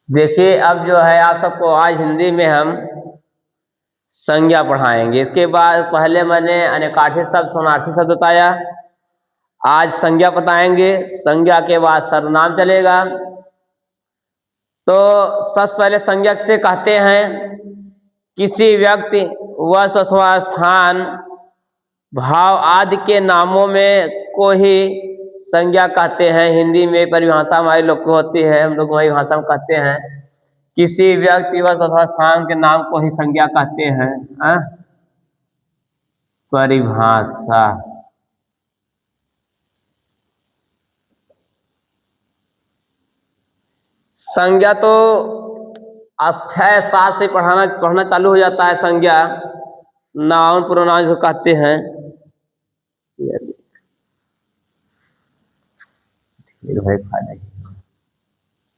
देखिए अब जो है आप सबको आज हिंदी में हम संज्ञा पढ़ाएंगे। इसके बाद पहले मैंने अनेकार्थी शब्द समानार्थी शब्द बताया। आज संज्ञा बताएंगे। संज्ञा के बाद सर्वनाम चलेगा। तो सबसे पहले संज्ञा से कहते हैं किसी व्यक्ति, वस्तु अथवा स्थान, भाव आदि के नामों में को ही संज्ञा कहते हैं। हिंदी में परिभाषा हमारे लोग को होती है, हम लोग वही भाषा में कहते हैं। किसी व्यक्ति वस्तु अथवा स्थान के नाम को ही संज्ञा कहते हैं। परिभाषा संज्ञा तो अब 6-7 से पढ़ना चालू हो जाता है। संज्ञा नाउन प्रोनाउन जो कहते हैं।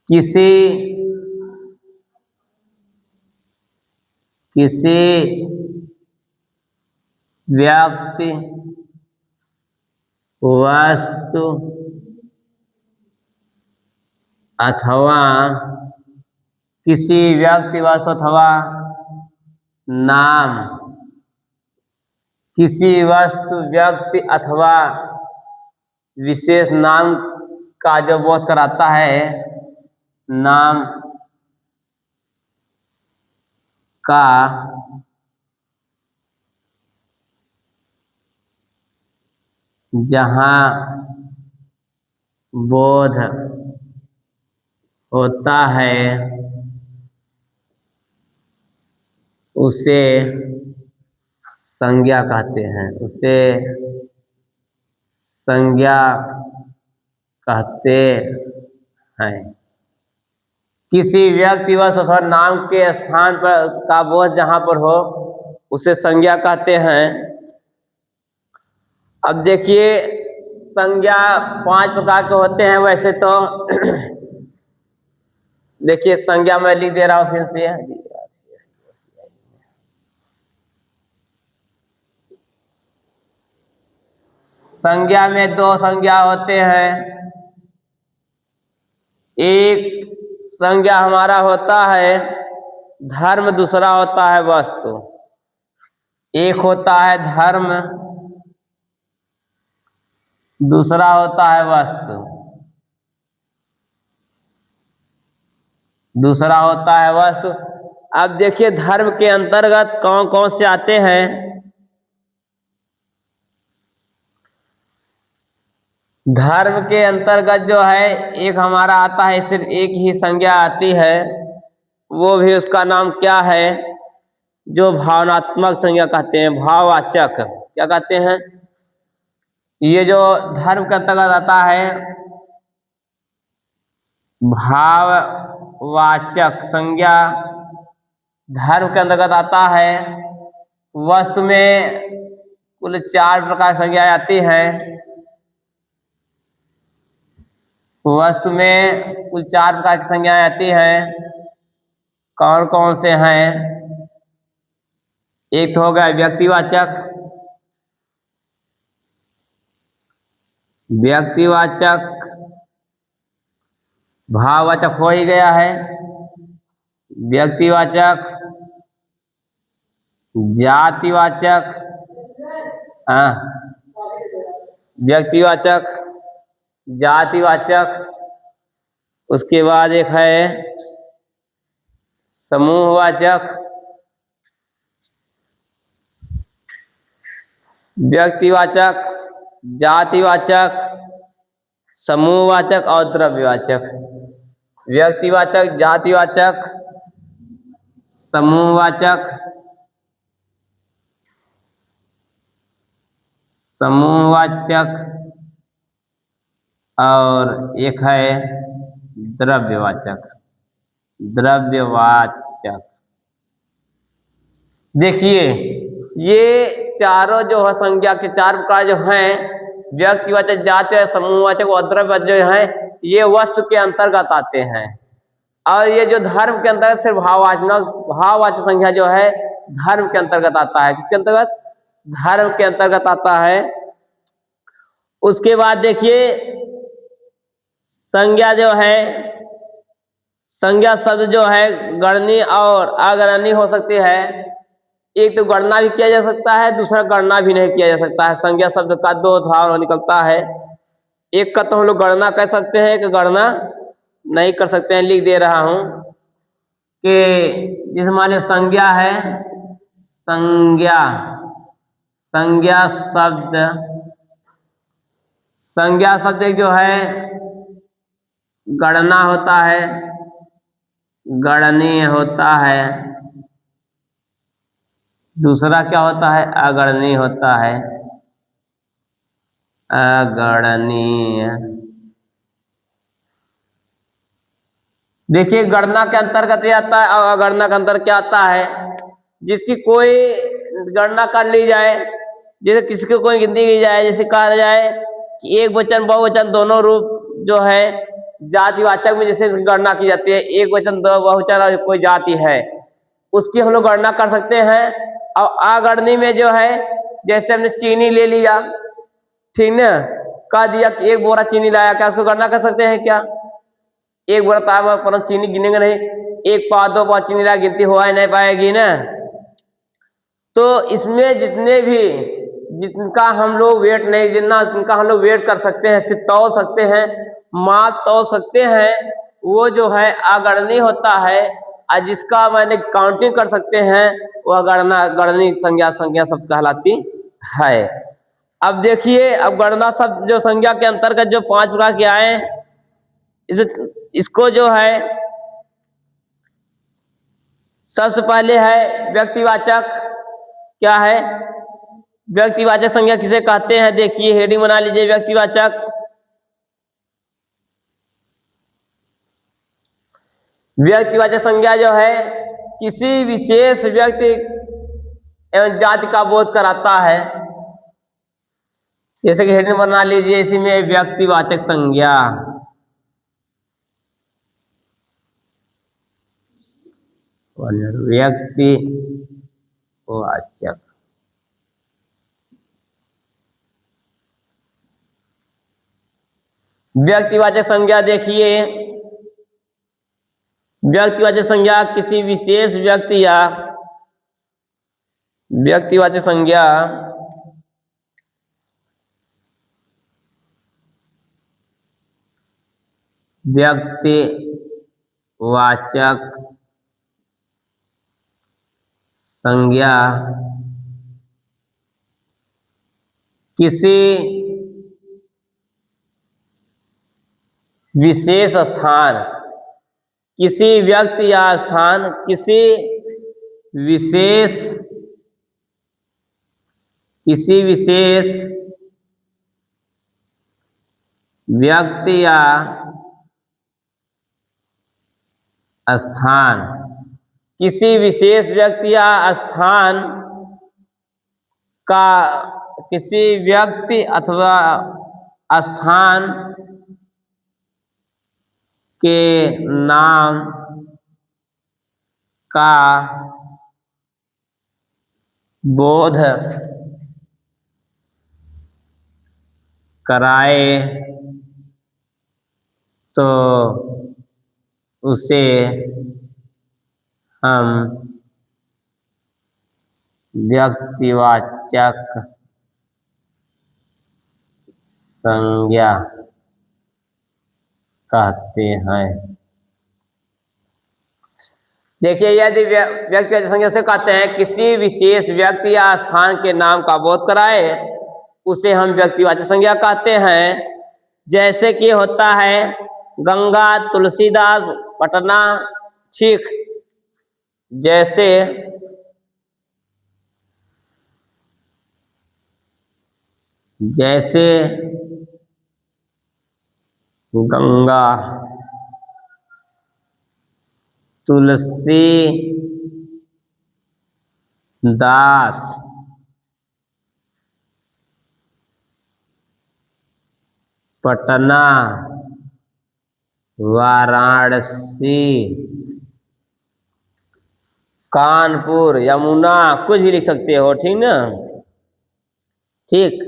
किसी व्यक्ति, वस्तु अथवा किसी व्यक्ति वस्तु अथवा नाम, किसी वस्तु व्यक्ति अथवा विशेष नाम का जो बोध कराता है, नाम का जहाँ बोध होता है उसे संज्ञा कहते हैं। उसे संज्ञा कहते हैं। किसी व्यक्ति वस्तु अथवा नाम के स्थान पर का बोध जहाँ पर हो उसे संज्ञा कहते हैं। अब देखिए संज्ञा 5 प्रकार के होते हैं वैसे तो। देखिए संज्ञा मैं लिख दे रहा हूँ फिर से। संज्ञा में 2 संज्ञा होते हैं। एक संज्ञा हमारा होता है धर्म, दूसरा होता है वस्तु। एक होता है धर्म, दूसरा होता है वस्तु। दूसरा होता है वस्तु। अब देखिए धर्म के अंतर्गत कौन कौन से आते हैं। धर्म के अंतर्गत जो है एक हमारा आता है, सिर्फ एक ही संज्ञा आती है, वो भी उसका नाम क्या है, जो भावनात्मक संज्ञा कहते हैं, भाववाचक। क्या कहते हैं? ये जो धर्म के अंतर्गत आता है भाववाचक संज्ञा धर्म के अंतर्गत आता है। वस्तु में कुल 4 प्रकार की संज्ञाएं आती हैं। वस्तु में कुल 4 प्रकार की संज्ञाएं आती हैं। कौन कौन से हैं? एक तो हो गया व्यक्तिवाचक। व्यक्तिवाचक, भाववाचक हो ही गया है। व्यक्तिवाचक, जातिवाचक, व्यक्तिवाचक, जातिवाचक, उसके बाद एक है समूहवाचक। व्यक्तिवाचक, जातिवाचक, समूहवाचक और द्रव्यवाचक। व्यक्तिवाचक, जातिवाचक, समूहवाचक, समूहवाचक और एक है द्रव्यवाचक। द्रव्यवाचक। देखिए ये चारों जो है संज्ञा के 4 प्रकार जो हैं, व्यक्तिवाचक, जातिवाचक, समूहवाचक और द्रव्यवाचक जो है, ये वस्तु के अंतर्गत आते हैं। और ये जो धर्म के अंतर्गत सिर्फ भाववाचक संज्ञा जो है धर्म के अंतर्गत आता है। किसके अंतर्गत? धर्म के अंतर्गत आता है। उसके बाद देखिए संज्ञा जो है संज्ञा शब्द जो है गणनी और अगणनी हो सकती है। एक तो गणना भी किया जा सकता है, दूसरा गणना भी नहीं किया जा सकता है। संज्ञा शब्द का दो भाव निकलता है। एक का तो हम लोग गणना कर सकते हैं, एक गणना नहीं कर सकते हैं। लिख दे रहा हूं कि जिस माने संज्ञा है, संज्ञा संज्ञा शब्द संज्ञा शब्द जो है गणना होता है, गणनीय होता है। दूसरा क्या होता है? अगणनीय होता है, अगणनीय। देखिए गणना के अंतर्गत ये आता है और अगणना के अंतर्गत क्या आता है? जिसकी कोई गणना कर ली जाए, जैसे किसी को कोई गिनती की जाए, जैसे कहा जाए कि एक वचन बहुवचन दोनों रूप जो है जातिवाचक में जैसे गणना की जाती है, एक वचन दो बहुवचन और कोई जाति है, उसकी हम लोग गणना कर सकते हैं। और अगणनी में जो है, जैसे हमने चीनी ले लिया, ठीक ना, कह दिया कि एक बोरा चीनी लाया, क्या उसको गणना कर सकते हैं? क्या एक बोरा तावा पर चीनी गिनेंगे नहीं, एक पाव दो पाव चीनी लाया, गिनती हो ही नहीं पाएगी ना। तो इसमें जितने भी जिनका हम लोग वेट नहीं गिनना, जिनका हम लोग वेट कर सकते हैं, सिर्फ तौल सकते हैं, माप तौल सकते हैं, वो जो है अगणनी होता है। और जिसका मैंने काउंटिंग कर सकते हैं वो गणनी संज्ञा शब्द कहलाती है। अब देखिए, अब गणना शब्द जो संज्ञा के अंतर्गत जो 5 प्रकार के आए, इसको जो है सबसे पहले है व्यक्तिवाचक। क्या है व्यक्तिवाचक संज्ञा? किसे कहते हैं? देखिए हेडिंग बना लीजिए, व्यक्तिवाचक। व्यक्तिवाचक संज्ञा जो है किसी विशेष व्यक्ति एवं जाति का बोध कराता है। जैसे कि हेडिंग बना लीजिए इसी में, व्यक्तिवाचक संज्ञा। व्यक्तिवाचक व्यक्तिवाचक संज्ञा देखिए, व्यक्तिवाचक संज्ञा किसी विशेष व्यक्ति या व्यक्तिवाचक संज्ञा व्यक्तिवाचक संज्ञा किसी विशेष स्थान, किसी व्यक्ति या स्थान, किसी विशेष व्यक्ति या स्थान, किसी विशेष व्यक्ति या स्थान का, किसी व्यक्ति अथवा स्थान के नाम का बोध कराए तो उसे हम व्यक्तिवाचक संज्ञा कहते हैं। देखिए, यदि व्यक्तिवाचक संज्ञा से कहते हैं किसी विशेष व्यक्ति या स्थान के नाम का बोध कराए, उसे हम व्यक्तिवाचक संज्ञा कहते हैं। जैसे कि होता है गंगा, तुलसीदास, पटना, ठीक। जैसे गंगा, तुलसी दास, पटना, वाराणसी, कानपुर, यमुना, कुछ भी लिख सकते हो, ठीक ना, ठीक।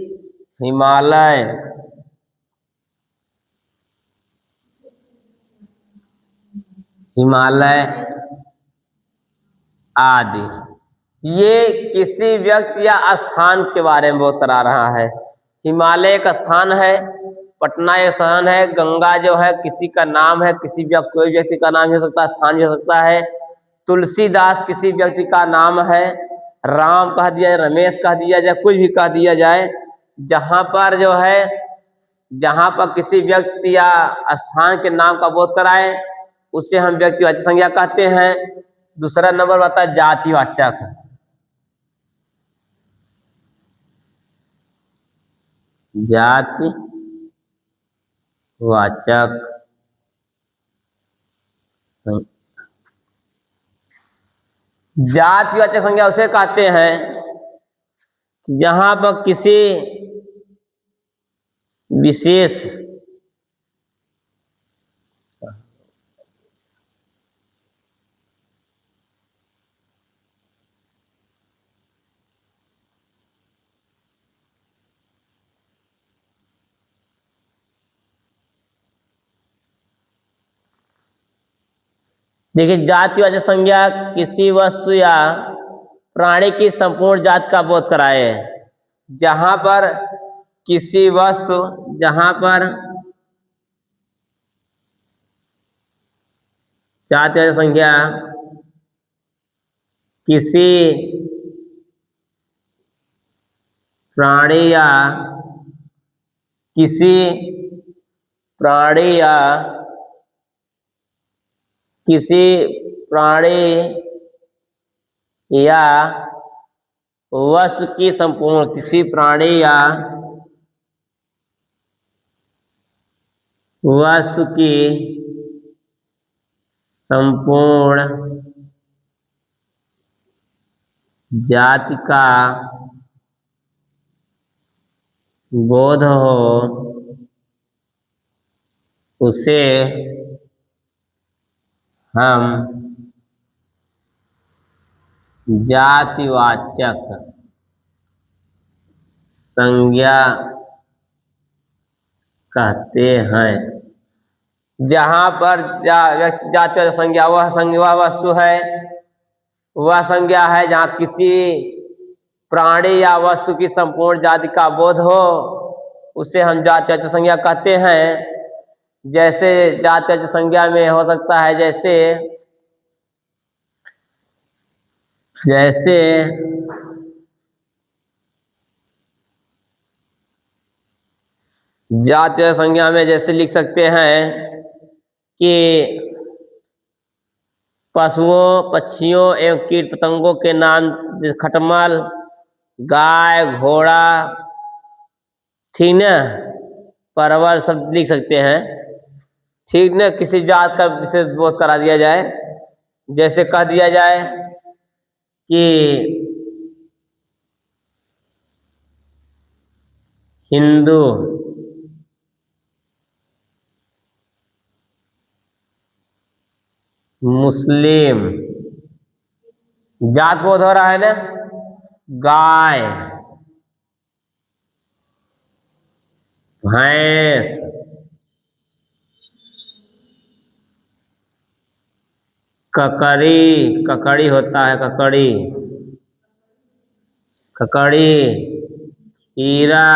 हिमालय, हिमालय आदि। ये किसी व्यक्ति या स्थान के बारे में बता रहा है। हिमालय एक स्थान है, पटना एक स्थान है, गंगा जो है किसी का नाम है, किसी व्यक्ति कोई व्यक्ति का नाम हो सकता है, स्थान भी हो सकता है। तुलसीदास किसी व्यक्ति का नाम है, राम कह दिया जाए, रमेश कह दिया जाए, कुछ भी कह दिया जाए। जहाँ पर जो है, जहाँ पर किसी व्यक्ति या स्थान के नाम का बोध कराए उसे हम व्यक्तिवाचक संज्ञा कहते हैं। दूसरा नंबर आता है जातिवाचक। जातिवाचक जातिवाचक संज्ञा उसे कहते हैं जहां पर किसी विशेष देखिए, जातिवाचक संज्ञा किसी वस्तु या प्राणी की संपूर्ण जात का बोध कराए। जहां पर किसी वस्तु, जहां पर जातिवाचक संज्ञा किसी प्राणी या किसी प्राणी या किसी प्राणी या वस्तु की संपूर्ण, किसी प्राणी या वस्तु की संपूर्ण जाति का बोध हो उसे हम जातिवाचक संज्ञा कहते हैं। जहां पर जातिवाचक संज्ञा वह वस्तु है, वह संज्ञा है जहां किसी प्राणी या वस्तु की संपूर्ण जाति का बोध हो उसे हम जातिवाचक संज्ञा कहते हैं। जैसे जातिवाचक संज्ञा में हो सकता है, जैसे जातिवाचक संज्ञा में जैसे लिख सकते हैं कि पशुओं, पक्षियों एवं कीट पतंगों के नाम, खटमल, गाय, घोड़ा, ठीक ना, परवल, सब लिख सकते हैं। ठीक ना, किसी जात का विशेष बोध करा दिया जाए। जैसे कह दिया जाए कि हिंदू, मुस्लिम, जात बोध हो रहा है ना। गाय, भैंस, ककड़ी, ककड़ी होता है, ककड़ी, ककड़ी, खीरा,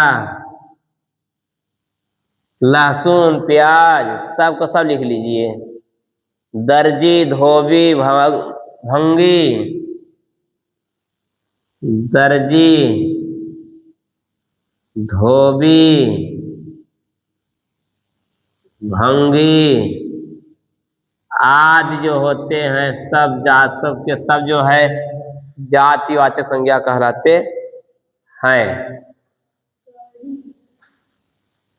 लहसुन, प्याज, सब को सब लिख लीजिए। दर्जी, धोबी, भंगी, दर्जी, धोबी, भंगी आदि जो होते हैं सब जात, सब के सब जो है जातिवाचक संज्ञा कहलाते हैं।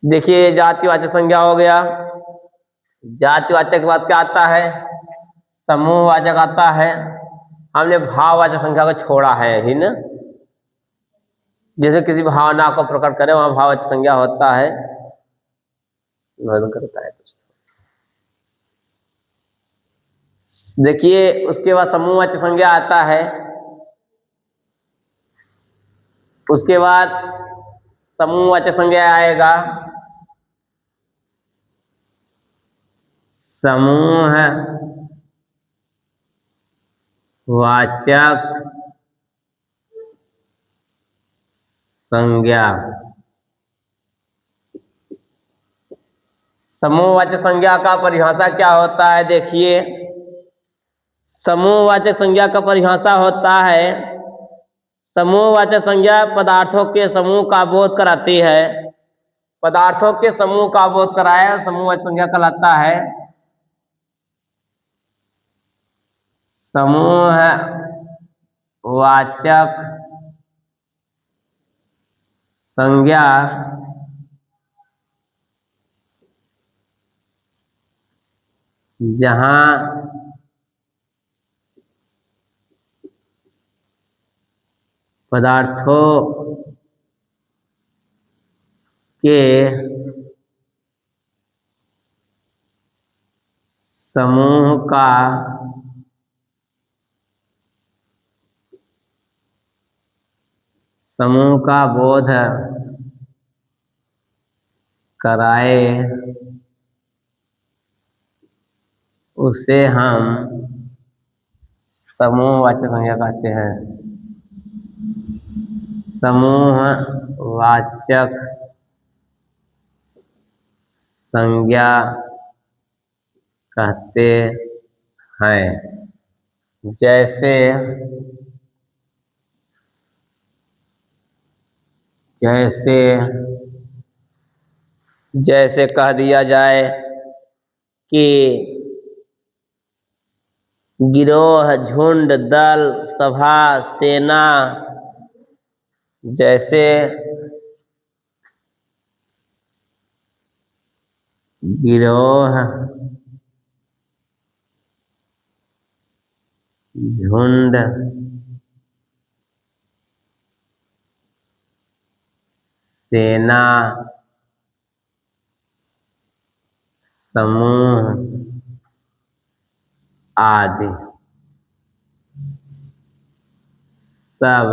देखिए, जातिवाचक संज्ञा हो गया। जातिवाचक के बाद क्या आता है? समूहवाचक आता है। हमने भाववाचक संज्ञा को छोड़ा है ही ना। जैसे किसी भावना को प्रकट करें वहां भाववाचक संज्ञा होता है, करता है। देखिए, उसके बाद समूहवाचक संज्ञा आता है। उसके बाद समूहवाचक संज्ञा आएगा समूह वाचक संज्ञा। समूहवाचक संज्ञा का परिभाषा क्या होता है? देखिए, समूहवाचक संज्ञा का परिभाषा होता है, समूहवाचक संज्ञा पदार्थों के समूह का बोध कराती है। पदार्थों के समूह का बोध कराया समूहवाचक संज्ञा कहलाता है। समूहवाचक संज्ञा जहां पदार्थों के समूह का बोध कराए उसे हम समूहवाचक संज्ञा कहते हैं। समूहवाचक संज्ञा कहते हैं। जैसे कह दिया जाए कि गिरोह, झुंड, दल, सभा, सेना। जैसे गिरोह, झुंड, सेना, समूह आदि सब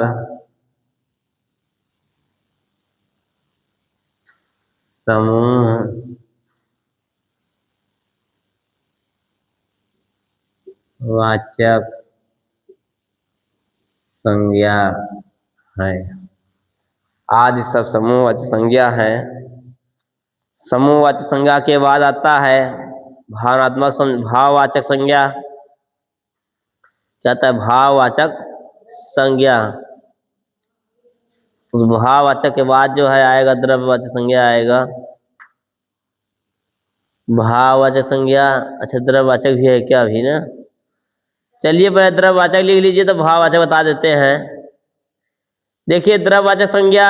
समूहवाचक संज्ञा है। आदि सब समूहवाचक संज्ञा है। समूहवाचक संज्ञा के बाद आता है भाववाचक संज्ञा। क्या आता है? भाववाचक संज्ञा। उस भाववाचक के बाद जो है आएगा द्रव्यवाचक संज्ञा आएगा। भाववाचक संज्ञा, अच्छा द्रव्यवाचक भी है क्या अभी ना? चलिए पहले द्रव्यवाचक लिख लीजिए तो भाववाचक बता देते हैं। देखिए, द्रव्यवाचक संज्ञा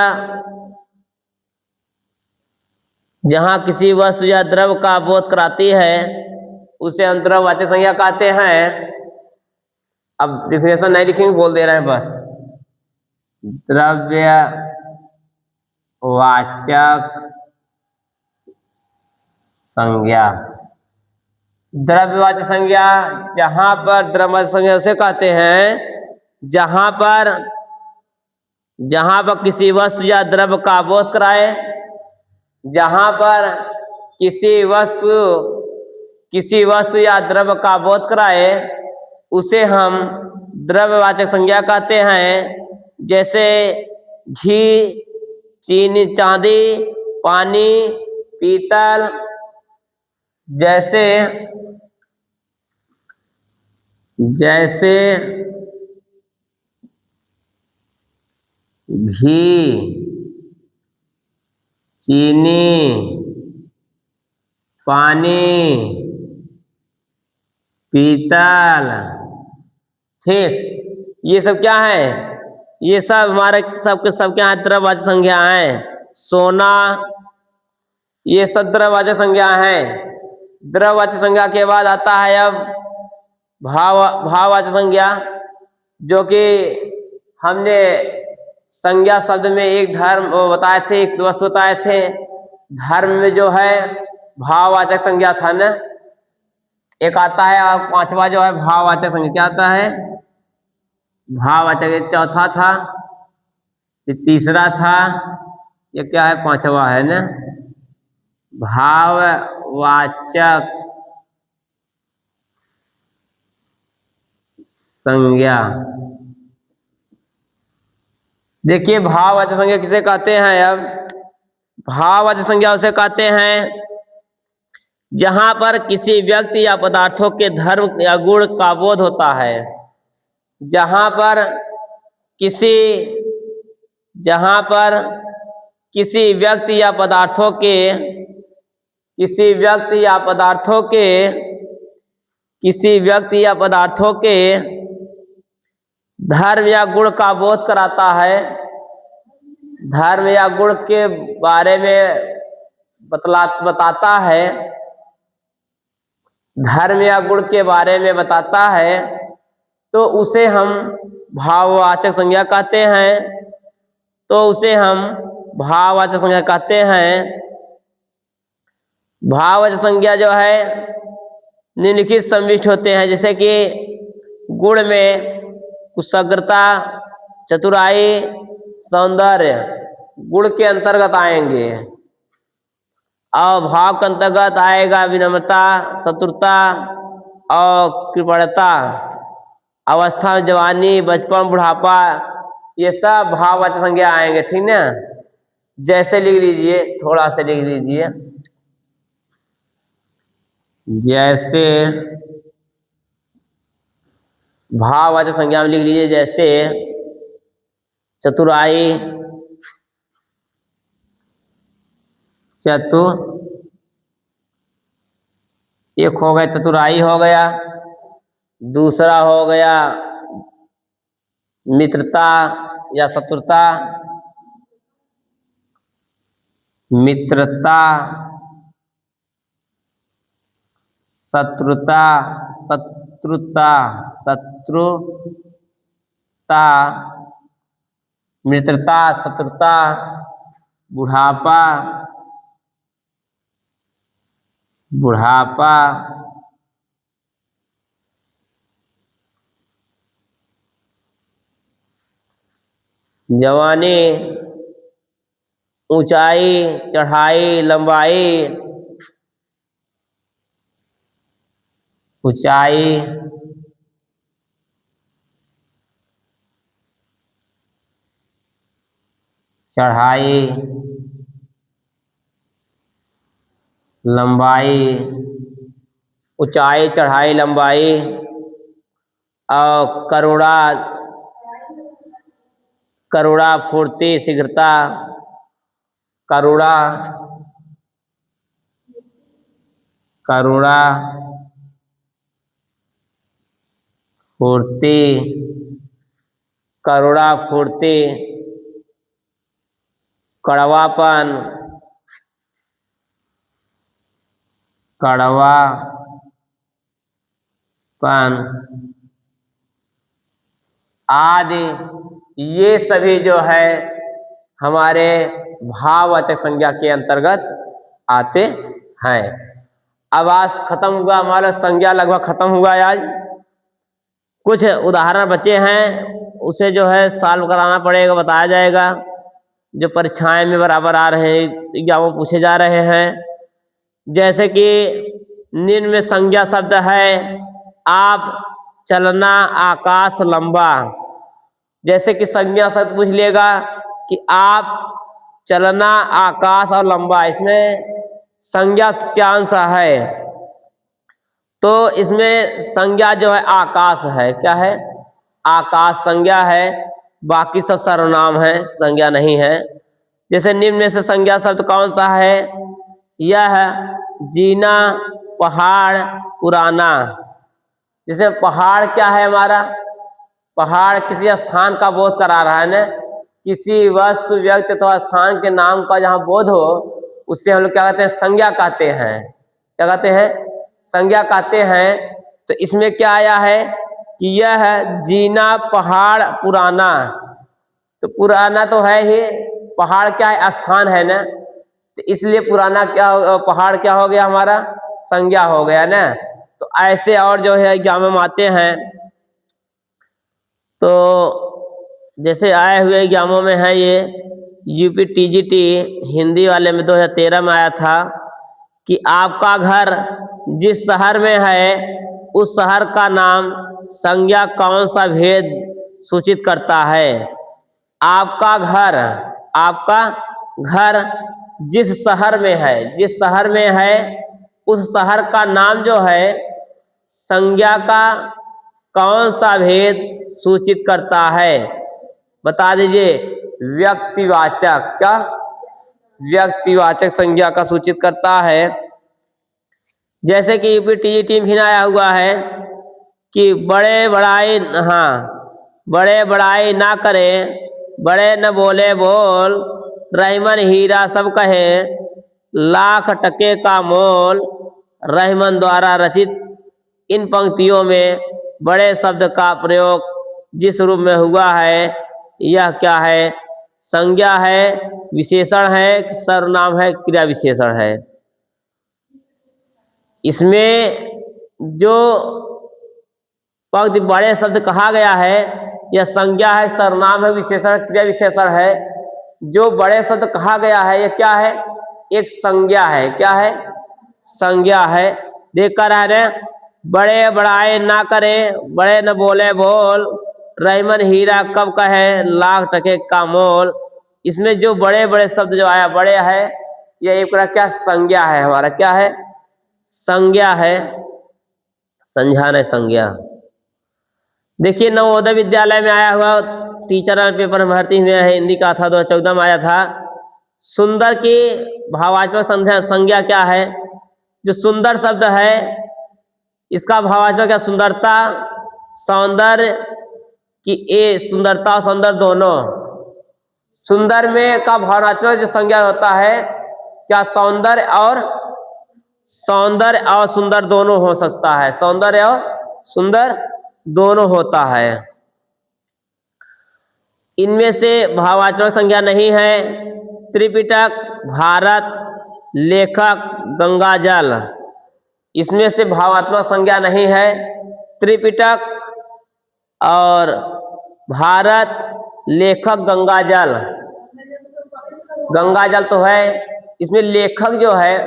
जहां किसी वस्तु या द्रव्य का बोध कराती है उसे हम द्रव्यवाचक संज्ञा कहते हैं। अब डिफिनेशन नहीं लिखेंगे, बोल दे रहे हैं बस। द्रव्यवाचक संज्ञा, द्रव्यवाचक संज्ञा जहां पर द्रव्यवाचक संज्ञा उसे कहते हैं जहां पर किसी वस्तु या द्रव्य का बोध कराए। जहां पर किसी वस्तु या द्रव्य का बोध कराए उसे हम द्रव्यवाचक संज्ञा कहते हैं। जैसे घी, चीनी, चांदी, पानी, पीतल। जैसे घी, चीनी, पानी, पीतल। ठीक, ये सब क्या है? ये सब हमारे सबके सब क्या है? द्रव्यवाचक संज्ञा है। सोना, ये सब द्रव्यवाचक संज्ञा है। द्रव्यवाचक संज्ञा के बाद आता है अब भाववाचक संज्ञा, जो कि हमने संज्ञा शब्द में एक धर्म बताए थे, एक वस्तु बताए थे। धर्म में जो है भाववाचक संज्ञा था ना, एक आता है। और पांचवा जो है भाववाचक संज्ञा। क्या आता है? भाववाचक। ये चौथा था, ये तीसरा था, ये क्या है? पांचवा है ना, भाववाचक संज्ञा। देखिए भाववाचक संज्ञा किसे कहते हैं। अब भाववाचक संज्ञा उसे कहते हैं जहां पर किसी व्यक्ति या पदार्थों के धर्म या गुण का बोध होता है। जहां पर किसी व्यक्ति या पदार्थों के धर्म या गुण का बोध कराता है। धर्म या गुण के बारे में बताता है। धर्म या गुण के बारे में बताता है तो उसे हम भाववाचक संज्ञा कहते हैं। भाववाचक संज्ञा जो है निम्नलिखित सम्मिष्ट होते हैं, जैसे कि गुण में कुशग्रता, चतुराई, सौंदर्य गुण के अंतर्गत आएंगे। और भाव के अंतर्गत आएगा विनम्रता, चतुरता और कृपणता। अवस्था, जवानी, बचपन, बुढ़ापा, ये सब भाववाचक संज्ञा आएंगे। ठीक ना। जैसे लिख लीजिए, थोड़ा सा लिख लीजिए। जैसे भाववाचक संज्ञा में लिख लीजिए, जैसे चतुराई, एक हो गया चतुराई हो गया। दूसरा हो गया मित्रता या शत्रुता। मित्रता, शत्रुता, मित्रता, शत्रुता, बुढ़ापा, जवानी, ऊंचाई, चढ़ाई, लंबाई, ऊंचाई, चढ़ाई, लंबाई, ऊंचाई, चढ़ाई, लंबाई और करुणा, फुर्ती, शीघ्रता, करुणा, फुर्ती, कड़वापन, आदि, ये सभी जो है हमारे भाववाचक संज्ञा के अंतर्गत आते हैं। अब आज खत्म हुआ हमारा संज्ञा, लगभग खत्म हुआ आज। कुछ उदाहरण बचे हैं, उसे जो है सॉल्व कराना पड़ेगा, बताया जाएगा। जो परीक्षाएं में बराबर आ रहे हैं, एग्जाम में पूछे जा रहे हैं। जैसे कि निम्न में संज्ञा शब्द है आप, चलना, आकाश, लंबा। जैसे कि संज्ञा शब्द पूछ लेगा कि आप, चलना, आकाश और लंबा, इसमें संज्ञा क्या अंश है। तो इसमें संज्ञा जो है आकाश है। क्या है? आकाश संज्ञा है। बाकी सब सर्वनाम है, संज्ञा नहीं है। जैसे निम्न में से संज्ञा शब्द कौन सा है? यह, जीना, पहाड़, पुराना। जैसे पहाड़ क्या है हमारा? पहाड़ किसी स्थान का बोध करा रहा है ना। किसी वस्तु, व्यक्ति अथवा स्थान के नाम का जहाँ बोध हो, उससे हम लोग क्या कहते हैं? संज्ञा कहते हैं। क्या कहते हैं? संज्ञा कहते हैं। तो इसमें क्या आया है कि यह जीना, पहाड़, पुराना। तो पुराना तो है ही, पहाड़ क्या है? स्थान है ना। तो इसलिए पुराना क्या, पहाड़ क्या हो गया हमारा? संज्ञा हो गया ना। तो ऐसे और जो है एग्जाम में आते हैं। तो जैसे आए हुए एग्जामों में है ये यूपी टीजीटी हिंदी वाले में 2013 में आया था कि आपका घर जिस शहर में है उस शहर का नाम संज्ञा कौन सा भेद सूचित करता है? आपका घर जिस शहर में है उस शहर का नाम जो है संज्ञा का कौन सा भेद सूचित करता है? बता दीजिए। व्यक्तिवाचक। क्या? व्यक्तिवाचक संज्ञा का सूचित करता है। जैसे कि यूपी टीईटी में आया हुआ है कि बड़े बड़ाई ना करे, बड़े न बोले बोल, रहमन हीरा सब कहे, लाख टके का मोल, रहमन द्वारा रचित। इन पंक्तियों में बड़े शब्द का प्रयोग जिस रूप में हुआ है यह क्या है? संज्ञा है, विशेषण है, सर्वनाम है, क्रिया विशेषण है। इसमें जो पंक्ति बड़े शब्द कहा गया है यह संज्ञा है, सर्वनाम है, विशेषण, क्रिया विशेषण है। जो बड़े शब्द कहा गया है यह क्या है? एक संज्ञा है। क्या है? संज्ञा है। देख कर है बड़े बड़ाई ना करे, बड़े न बोले बोल, रहमन हीरा कब कहे, लाख टके का मोल। इसमें जो बड़े बड़े शब्द जो आया बड़े है यह एक प्रकार क्या? संज्ञा है। हमारा क्या है? संज्ञा है। संज्ञान है, संज्ञा। देखिए नवोदय विद्यालय में आया हुआ टीचर पेपर में भर्ती हुए हैं, हिंदी का था, 2014 में आया था। सुंदर की भावात्मक संज्ञा क्या है? जो सुंदर शब्द है इसका भावात्मक क्या? सुंदरता, सौंदर्य की सुंदरता और सौंदर्य दोनों। सुंदर में का भावनात्मक जो संज्ञा होता है क्या? सौंदर्य और सुंदर दोनों हो सकता है। सौंदर्य और सुंदर दोनों होता है। इनमें से भाववाचक संज्ञा नहीं है। त्रिपिटक, भारत, लेखक, गंगाजल। इसमें से भावात्मक संज्ञा नहीं है। त्रिपिटक और भारत, लेखक, गंगाजल। गंगाजल तो है, इसमें लेखक जो है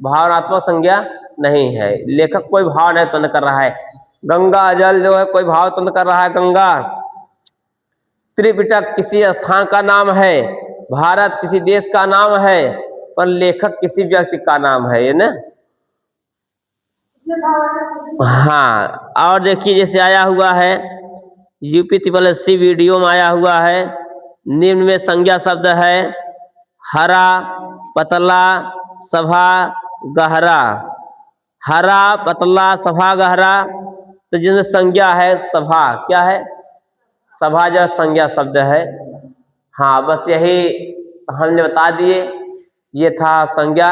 भावनात्मक संज्ञा नहीं है। लेखक कोई भाव नहीं उत्पन्न कर रहा है। गंगाजल जो है कोई भाव उत्पन्न कर रहा है, गंगा। त्रिपिटक किसी स्थान का नाम है, भारत किसी देश का नाम है, पर लेखक किसी व्यक्ति का नाम है, ये ना। हाँ, और देखिए जैसे आया हुआ है यूपी TSSC वीडियो में आया हुआ है, निम्न में संज्ञा शब्द है हरा, पतला, सभा, गहरा। हरा, पतला, सभा, गहरा, तो जिसमें संज्ञा है सभा। क्या है? सभा जो संज्ञा शब्द है। हाँ, बस यही हमने बता दिए। ये था संज्ञा।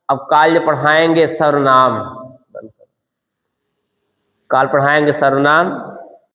अब काल पढ़ाएंगे सर्वनाम। काल पढ़ाएंगे सर्वनाम।